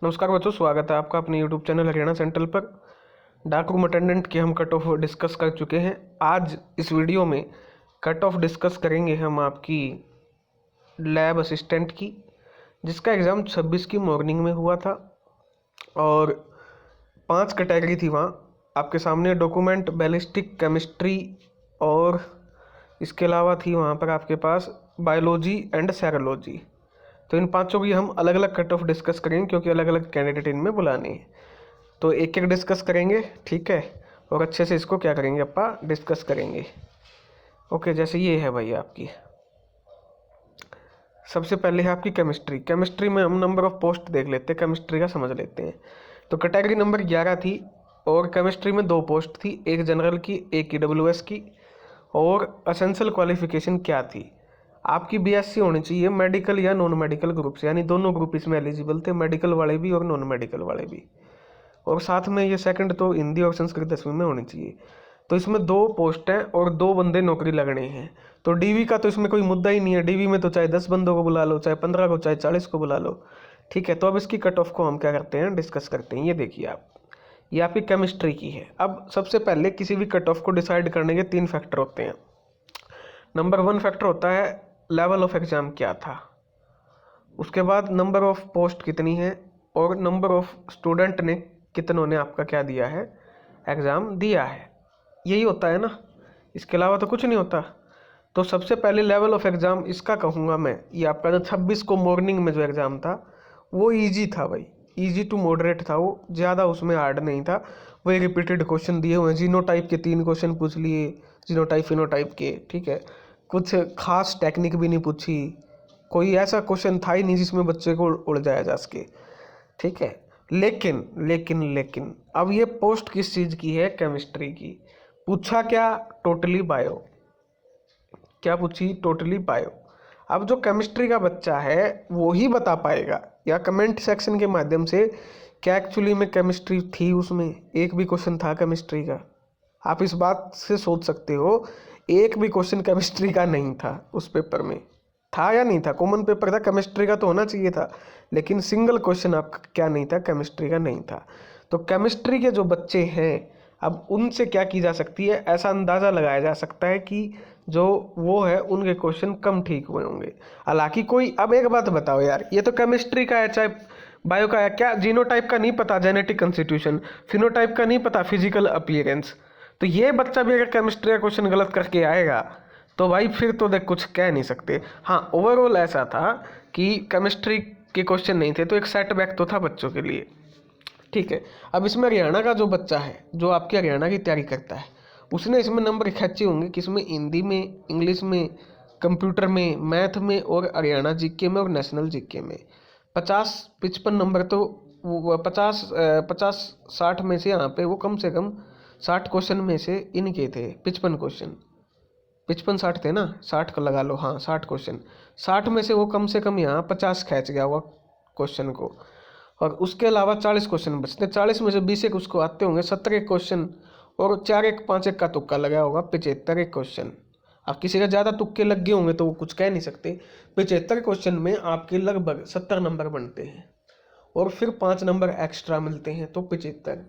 नमस्कार बच्चों, स्वागत है आपका अपने YouTube चैनल हरियाणा सेंट्रल पर। डाक रूम अटेंडेंट के हम कट ऑफ डिस्कस कर चुके हैं। आज इस वीडियो में कट ऑफ डिस्कस करेंगे हम आपकी लैब असिस्टेंट की, जिसका एग्ज़ाम 26 की मॉर्निंग में हुआ था और 5 कैटेगरी थी वहाँ आपके सामने। डॉक्यूमेंट, बैलिस्टिक, केमिस्ट्री और इसके अलावा थी वहाँ पर आपके पास बायोलॉजी एंड सेरोलॉजी। तो इन पांचों की हम अलग अलग कट ऑफ डिस्कस करेंगे क्योंकि अलग अलग कैंडिडेट इनमें बुलाने हैं। तो एक एक डिस्कस करेंगे, ठीक है, और अच्छे से इसको क्या करेंगे अपना डिस्कस करेंगे। ओके, जैसे ये है भाई आपकी सबसे पहले है आपकी केमिस्ट्री। केमिस्ट्री में हम नंबर ऑफ पोस्ट देख लेते हैं, केमिस्ट्री का समझ लेते हैं। तो कैटेगरी नंबर 11 थी और केमिस्ट्री में 2 पोस्ट थी, एक जनरल की, एक EWS की। और असेंशियल क्वालिफिकेशन क्या थी आपकी? BSc होनी चाहिए मेडिकल या नॉन मेडिकल ग्रुप से, यानी दोनों ग्रुप इसमें एलिजिबल थे, मेडिकल वाले भी और नॉन मेडिकल वाले भी। और साथ में ये सेकंड तो हिंदी और संस्कृत 10वीं में होनी चाहिए। तो इसमें 2 पोस्ट हैं और 2 बंदे नौकरी लगने हैं। तो DV का तो इसमें कोई मुद्दा ही नहीं है। DV में तो चाहे 10 बंदों को बुला लो, चाहे 15 को, चाहे 40 को बुला लो, ठीक है। तो अब इसकी कट ऑफ को हम क्या करते हैं, डिस्कस करते हैं। ये देखिए आप, ये आपकी केमिस्ट्री की है। अब सबसे पहले किसी भी कट ऑफ को डिसाइड करने के 3 फैक्टर होते हैं। नंबर 1 फैक्टर होता है लेवल ऑफ एग्ज़ाम क्या था, उसके बाद नंबर ऑफ पोस्ट कितनी है और नंबर ऑफ स्टूडेंट ने कितनों ने आपका क्या दिया है, एग्ज़ाम दिया है। यही होता है ना, इसके अलावा तो कुछ नहीं होता। तो सबसे पहले लेवल ऑफ एग्ज़ाम इसका कहूँगा मैं, ये आपका जो 26 को मॉर्निंग में जो एग्ज़ाम था वो ईजी था भाई, ईजी टू मॉडरेट था वो, ज़्यादा उसमें हार्ड नहीं था। वही रिपीटेड क्वेश्चन दिए हुए हैं, जीनोटाइप के 3 क्वेश्चन पूछ लिए, जीनोटाइप फिनोटाइप के, ठीक है। कुछ खास टेक्निक भी नहीं पूछी, कोई ऐसा क्वेश्चन था ही नहीं जिसमें बच्चे को उड़ जाया जा सके, ठीक है। लेकिन लेकिन लेकिन अब ये पोस्ट किस चीज़ की है, केमिस्ट्री की। पूछा क्या, टोटली बायो। क्या पूछी, टोटली बायो। अब जो केमिस्ट्री का बच्चा है वो ही बता पाएगा या कमेंट सेक्शन के माध्यम से क्या एक्चुअली में केमिस्ट्री थी, उसमें एक भी क्वेश्चन था केमिस्ट्री का। आप इस बात से सोच सकते हो, एक भी क्वेश्चन केमिस्ट्री का नहीं था उस पेपर में। था या नहीं था? कॉमन पेपर था, केमिस्ट्री का तो होना चाहिए था, लेकिन सिंगल क्वेश्चन आपका क्या नहीं था, केमिस्ट्री का नहीं था। तो केमिस्ट्री के जो बच्चे हैं, अब उनसे क्या की जा सकती है, ऐसा अंदाज़ा लगाया जा सकता है कि जो वो है उनके क्वेश्चन कम ठीक हुए होंगे। हालांकि कोई, अब एक बात बताओ यार, ये तो केमिस्ट्री का है चाहे बायो का है, क्या जीनोटाइप का नहीं पता, जेनेटिक कंस्टिट्यूशन, फिनोटाइप का नहीं पता, फिजिकल अपीयरेंस? तो ये बच्चा भी अगर केमिस्ट्री का क्वेश्चन गलत करके आएगा तो भाई फिर तो देख कुछ कह नहीं सकते। हाँ, ओवरऑल ऐसा था कि केमिस्ट्री के क्वेश्चन नहीं थे तो एक सेटबैक तो था बच्चों के लिए, ठीक है। अब इसमें हरियाणा का जो बच्चा है, जो आपकी हरियाणा की तैयारी करता है, उसने इसमें नंबर खर्चे होंगे किसमें, हिंदी में, इंग्लिश में, कंप्यूटर में, मैथ में और हरियाणा जीके में और नेशनल जीके में। 50-55 नंबर तो वो 50-60 में से यहाँ पे वो कम से कम 60 क्वेश्चन में से इनके थे 55 क्वेश्चन। 55-60 थे ना, 60 का लगा लो, हाँ 60 क्वेश्चन। 60 में से वो कम से कम यहाँ 50 खींच गया हुआ क्वेश्चन को, और उसके अलावा 40 क्वेश्चन बचते। 40 में से 20 एक उसको आते होंगे, 17 एक क्वेश्चन, और 4 एक 5 एक का तुक्का लगा होगा, 75 एक क्वेश्चन। अब किसी का ज़्यादा तुक्के लग गए होंगे तो वो कुछ कह नहीं सकते। 75 क्वेश्चन में आपके लगभग 70 नंबर बनते हैं और फिर 5 नंबर एक्स्ट्रा मिलते हैं, तो 75,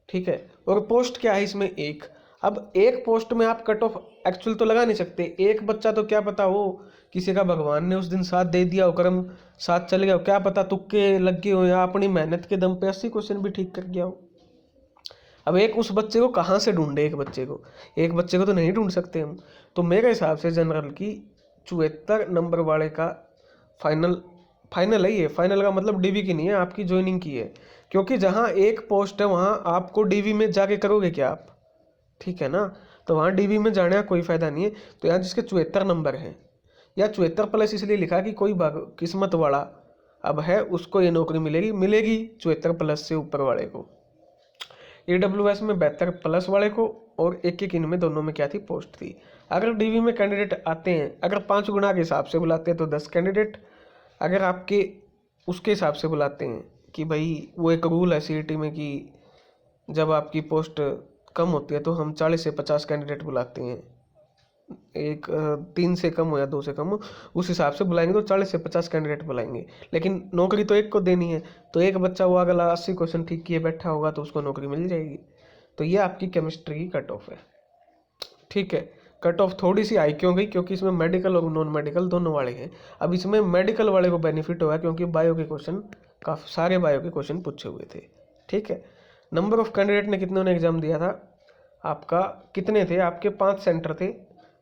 ठीक है। और पोस्ट क्या है इसमें, एक। अब एक पोस्ट में आप कट ऑफ एक्चुअल तो लगा नहीं सकते। एक बच्चा तो क्या पता हो, किसी का भगवान ने उस दिन साथ दे दिया हो, कर्म साथ चल गया हो, क्या पता तुक्के लग गए हो या अपनी मेहनत के दम पे 80 क्वेश्चन भी ठीक कर गया हो। अब एक उस बच्चे को कहाँ से ढूंढे, एक बच्चे को तो नहीं ढूंढ सकते हम। तो मेरे हिसाब से जनरल की 74 नंबर वाले का फाइनल है ये। फाइनल का मतलब DV की नहीं है, आपकी ज्वाइनिंग की है, क्योंकि जहाँ एक पोस्ट है वहाँ आपको DV में जाके करोगे क्या आप, ठीक है ना। तो वहाँ DV में जाने का कोई फ़ायदा नहीं है। तो यहाँ जिसके 74 नंबर हैं, या 74 प्लस इसलिए लिखा कि कोई किस्मत वाला अब है उसको ये नौकरी मिलेगी 74 प्लस से ऊपर वाले को। EWS में 72 प्लस वाले को, और एक एक इनमें दोनों में क्या थी, पोस्ट थी। अगर DV में कैंडिडेट आते हैं, अगर 5 गुना के हिसाब से बुलाते हैं तो 10 कैंडिडेट, अगर आपके उसके हिसाब से बुलाते हैं कि भाई वो एक रूल है CET में कि जब आपकी पोस्ट कम होती है तो हम 40 से 50 कैंडिडेट बुलाते हैं तीन से कम हो या दो से कम हो, उस हिसाब से बुलाएंगे तो 40 से 50 कैंडिडेट बुलाएंगे। लेकिन नौकरी तो एक को देनी है, तो एक बच्चा वो अगला 80 क्वेश्चन ठीक किए बैठा होगा तो उसको नौकरी मिल जाएगी। तो ये आपकी केमिस्ट्री की कट ऑफ है। ठीक है, कट ऑफ थोड़ी सी हाई क्यों गई, क्योंकि इसमें मेडिकल और नॉन मेडिकल दोनों वाले हैं। अब इसमें मेडिकल वाले को बेनिफिट होगा क्योंकि बायो के क्वेश्चन, काफ़ी सारे बायो के क्वेश्चन पूछे हुए थे। ठीक है, नंबर ऑफ कैंडिडेट ने कितने ने एग्जाम दिया था आपका, कितने थे आपके, 5 सेंटर थे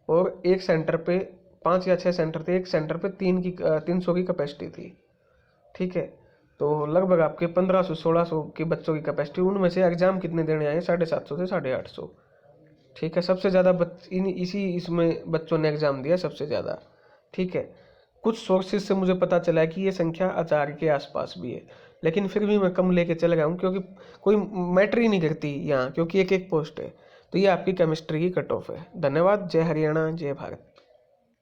और एक सेंटर पे 5 या 6 सेंटर थे, एक सेंटर पे 300 की कैपेसिटी थी। ठीक है, तो लगभग आपके 1500-1600 के बच्चों की कैपेसिटी, उनमें से एग्जाम कितने देने आए, 750 से 850। ठीक है, सबसे ज़्यादा इसी इसमें बच्चों ने एग्ज़ाम दिया सबसे ज़्यादा। ठीक है, कुछ सोर्सेज से मुझे पता चला है कि ये संख्या 1000 के आसपास भी है, लेकिन फिर भी मैं कम लेके चल गया हूँ क्योंकि कोई मैटर ही नहीं करती यहाँ, क्योंकि एक एक पोस्ट है। तो ये आपकी केमिस्ट्री की कट ऑफ है। धन्यवाद। जय हरियाणा, जय भारत।